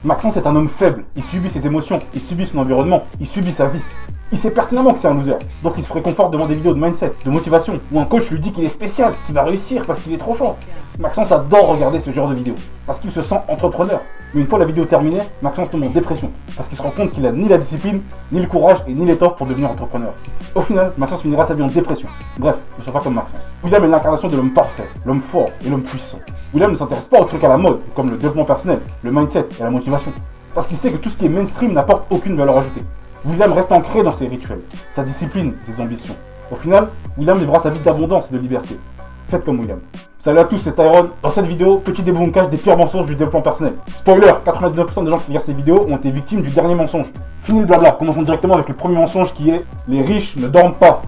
Maxence est un homme faible, il subit ses émotions, il subit son environnement, il subit sa vie. Il sait pertinemment que c'est un loser, donc il se réconforte devant des vidéos de mindset, de motivation, où un coach lui dit qu'il est spécial, qu'il va réussir parce qu'il est trop fort. Maxence adore regarder ce genre de vidéos, parce qu'il se sent entrepreneur. Mais une fois la vidéo terminée, Maxence tombe en dépression, parce qu'il se rend compte qu'il a ni la discipline, ni le courage et ni l'étoffe pour devenir entrepreneur. Au final, Maxence finira sa vie en dépression. Bref, ne sois pas comme Maxence. William est l'incarnation de l'homme parfait, l'homme fort et l'homme puissant. William ne s'intéresse pas aux trucs à la mode, comme le développement personnel, le mindset et la motivation, parce qu'il sait que tout ce qui est mainstream n'apporte aucune valeur ajoutée. William reste ancré dans ses rituels, sa discipline, ses ambitions. Au final, William vivra sa vie d'abondance et de liberté. Faites comme William. Salut à tous, c'est Tyrone. Dans cette vidéo, petit débunkage des pires mensonges du développement personnel. Spoiler, 99% des gens qui regardent ces vidéos ont été victimes du dernier mensonge. Fini le blabla, commençons directement avec le premier mensonge qui est « Les riches ne dorment pas ».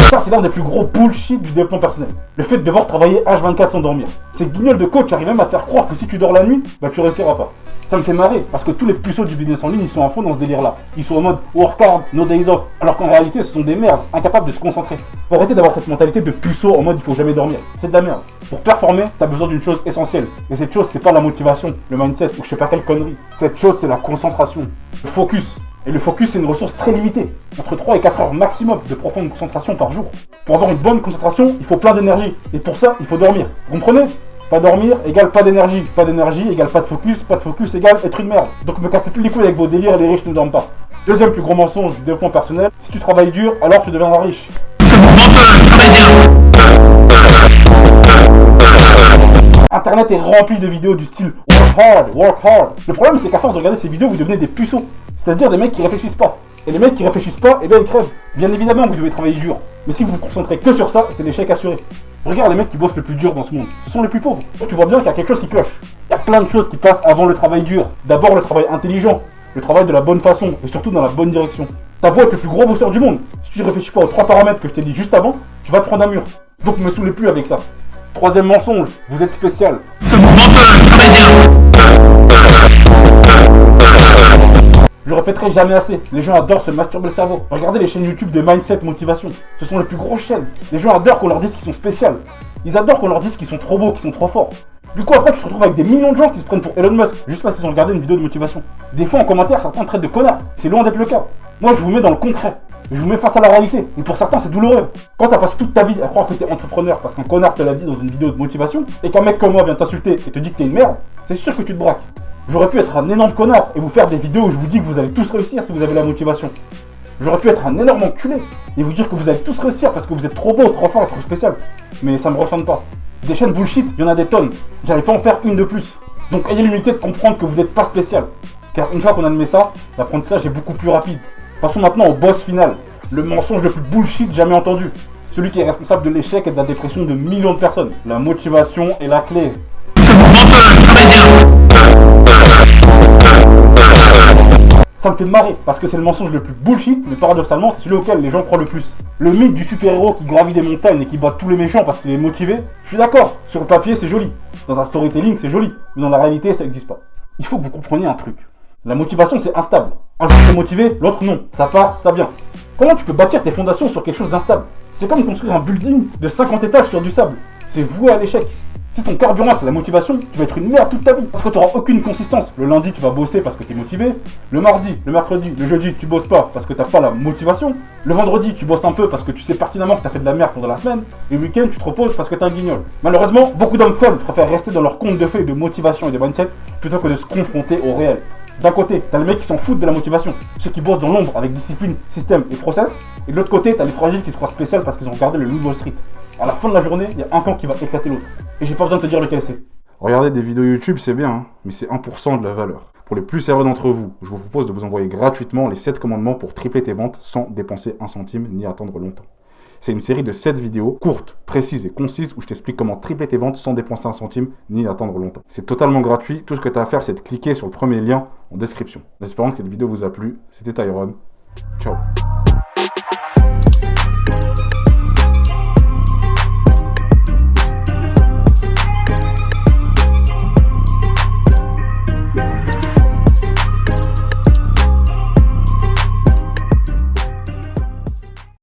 Ça, c'est l'un des plus gros bullshit du développement personnel. Le fait de devoir travailler H24 sans dormir. Ces guignols de coach arrivent même à te faire croire que si tu dors la nuit, bah tu réussiras pas. Ça me fait marrer, parce que tous les puceaux du business en ligne, ils sont à fond dans ce délire-là. Ils sont en mode work hard, no days off, alors qu'en réalité, ce sont des merdes, incapables de se concentrer. Faut arrêter d'avoir cette mentalité de puceau en mode il faut jamais dormir. C'est de la merde. Pour performer, t'as besoin d'une chose essentielle. Et cette chose, c'est pas la motivation, le mindset, ou je sais pas quelle connerie. Cette chose, c'est la concentration, le focus. Et le focus, c'est une ressource très limitée, entre 3 et 4 heures maximum de profonde concentration par jour. Pour avoir une bonne concentration, il faut plein d'énergie, et pour ça, il faut dormir. Vous comprenez ? Pas dormir égale pas d'énergie égale pas de focus égale être une merde. Donc me cassez plus les couilles avec vos délires, les riches ne dorment pas. Deuxième plus gros mensonge du développement personnel, si tu travailles dur, alors tu deviendras riche. Internet est rempli de vidéos du style work hard. Le problème c'est qu'à force de regarder ces vidéos, vous devenez des puceaux. C'est-à-dire des mecs qui réfléchissent pas. Et les mecs qui réfléchissent pas, eh bien ils crèvent. Bien évidemment vous devez travailler dur. Mais si vous vous concentrez que sur ça, c'est l'échec assuré. Regarde les mecs qui bossent le plus dur dans ce monde. Ce sont les plus pauvres. Tu vois bien qu'il y a quelque chose qui cloche. Il y a plein de choses qui passent avant le travail dur. D'abord le travail intelligent. Le travail de la bonne façon. Et surtout dans la bonne direction. T'as beau être le plus gros bosseur du monde. Si tu ne réfléchis pas aux 3 paramètres que je t'ai dit juste avant, tu vas te prendre un mur. Donc me saoulez plus avec ça. Troisième mensonge, vous êtes spécial. Je répéterai jamais assez, les gens adorent se masturber le cerveau. Regardez les chaînes YouTube de mindset, motivation. Ce sont les plus grosses chaînes. Les gens adorent qu'on leur dise qu'ils sont spéciaux. Ils adorent qu'on leur dise qu'ils sont trop beaux, qu'ils sont trop forts. Du coup après tu te retrouves avec des millions de gens qui se prennent pour Elon Musk, juste parce qu'ils ont regardé une vidéo de motivation. Des fois en commentaire, certains traitent de connards. C'est loin d'être le cas. Moi je vous mets dans le concret. Je vous mets face à la réalité. Et pour certains c'est douloureux. Quand t'as passé toute ta vie à croire que t'es entrepreneur parce qu'un connard te l'a dit dans une vidéo de motivation, et qu'un mec comme moi vient t'insulter et te dit que t'es une merde, c'est sûr que tu te braques. J'aurais pu être un énorme connard et vous faire des vidéos où je vous dis que vous allez tous réussir si vous avez la motivation. J'aurais pu être un énorme enculé et vous dire que vous allez tous réussir parce que vous êtes trop beau, trop fort et trop spécial. Mais ça me ressemble pas. Des chaînes bullshit, il y en a des tonnes. J'arrive pas à en faire une de plus. Donc ayez l'humilité de comprendre que vous n'êtes pas spécial. Car une fois qu'on admet ça, l'apprentissage est beaucoup plus rapide. Passons maintenant au boss final. Le mensonge le plus bullshit jamais entendu. Celui qui est responsable de l'échec et de la dépression de millions de personnes. La motivation est la clé. Ça me fait marrer parce que c'est le mensonge le plus bullshit, mais paradoxalement c'est celui auquel les gens croient le plus. Le mythe du super-héros qui gravit des montagnes et qui bat tous les méchants parce qu'il est motivé, je suis d'accord, sur le papier c'est joli, dans un storytelling c'est joli, mais dans la réalité ça n'existe pas. Il faut que vous compreniez un truc. La motivation c'est instable. Un jour t'es motivé, l'autre non, ça part, ça vient. Comment tu peux bâtir tes fondations sur quelque chose d'instable? C'est comme construire un building de 50 étages sur du sable. C'est voué à l'échec. Si ton carburant c'est la motivation, tu vas être une merde toute ta vie. Parce que tu n'auras aucune consistance. Le lundi tu vas bosser parce que tu es motivé. Le mardi, le mercredi, le jeudi tu bosses pas parce que tu n'as pas la motivation. Le vendredi tu bosses un peu parce que tu sais pertinemment que tu as fait de la merde pendant la semaine. Et le week-end tu te reposes parce que tu es un guignol. Malheureusement, beaucoup d'hommes faibles préfèrent rester dans leur conte de fées de motivation et de mindset plutôt que de se confronter au réel. D'un côté, t'as les mecs qui s'en foutent de la motivation, ceux qui bossent dans l'ombre avec discipline, système et process. Et de l'autre côté, t'as les fragiles qui se croient spéciaux parce qu'ils ont regardé le Loup de Wall Street. À la fin de la journée, il y a un camp qui va éclater l'autre. Et j'ai pas besoin de te dire lequel c'est. Regarder des vidéos YouTube, c'est bien, hein, mais c'est 1% de la valeur. Pour les plus sérieux d'entre vous, je vous propose de vous envoyer gratuitement les 7 commandements pour tripler tes ventes sans dépenser un centime ni attendre longtemps. C'est une série de 7 vidéos courtes, précises et concises où je t'explique comment tripler tes ventes sans dépenser un centime ni attendre longtemps. C'est totalement gratuit, tout ce que tu as à faire c'est de cliquer sur le premier lien en description. En espérant que cette vidéo vous a plu, c'était Tyrone. Ciao.